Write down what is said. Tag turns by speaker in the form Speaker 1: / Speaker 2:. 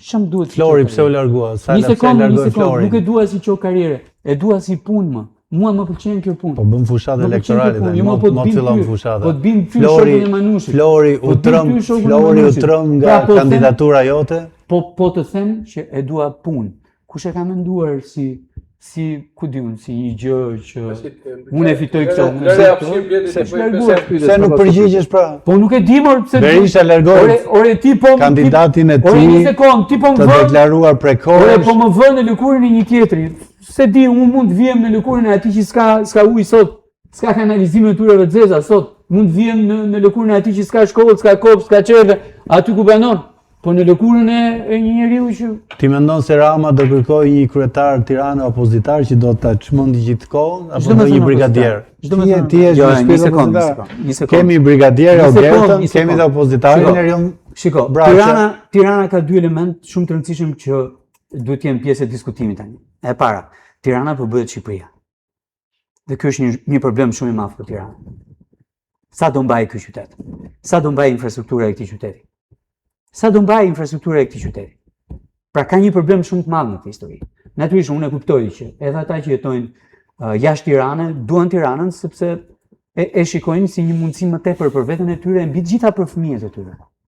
Speaker 1: Ç'm duhet?
Speaker 2: Flori pse u largua? Sa largoi Flori?
Speaker 1: Nuk e dua si ço karriere, e dua si punë më. Mua më pëlqen kjo punë.
Speaker 2: Po bën fushatë elektorale tani, mos fillon fushatë.
Speaker 1: Po të bim ty shokun e Manushit.
Speaker 2: Flori u trëm nga kandidatura jote.
Speaker 1: Po të them që e dua punë. Kush e ka menduar si ku diun, si një gjë që unë e fitoj këtë.
Speaker 2: Se nuk përgjigjesh pra.
Speaker 1: Po nuk e di më pse.
Speaker 2: Berisha largoi.
Speaker 1: Ore ti po
Speaker 2: kandidatin e tij.
Speaker 1: Ore një sekond, ti po më
Speaker 2: vën. Të deklaruar prekorisht.
Speaker 1: Ore po më vën në lëkurën e një tjetri. Se di, unë mund të vijem në lëkurën e atij që s'ka ujë sot, s'ka kanalizim të tureve të zeza sot. Mund të vijem në lëkurën e atij që s'ka shkollë, s'ka kopë, s'ka çeve, aty ku banon. Po në lëkurën e një njeriu që
Speaker 2: ti mendon se Rama do kërkojë një kryetar Tiranë opozitar që do ta çmendë gjithë kohën apo do një brigadier? Ti je një sekond. Kemi brigadier Albertën, kemi dhe opozitarin Erion.
Speaker 1: Shiko, Tirana ka dy element shumë të rëndësishëm që duhet të jenë pjesë e diskutimit tani. E para, Tirana po bëhet Shqipëria. Dhe ky është një problem shumë i madh për Tiranën. Sa do mbajë ky qytet? Sa do mbajë infrastruktura e këtij qyteti? Sa do mbajë infrastruktura e këtij qyteti? Pra ka një problem shumë të madh në këtë histori. Natyrisht unë e kuptoj që edhe ata që jetojnë jashtë Tiranës duan Tiranën sepse e shikojnë si një mundësi më tepër për veten e tyre mbi të gjitha për fëmijët e tyre.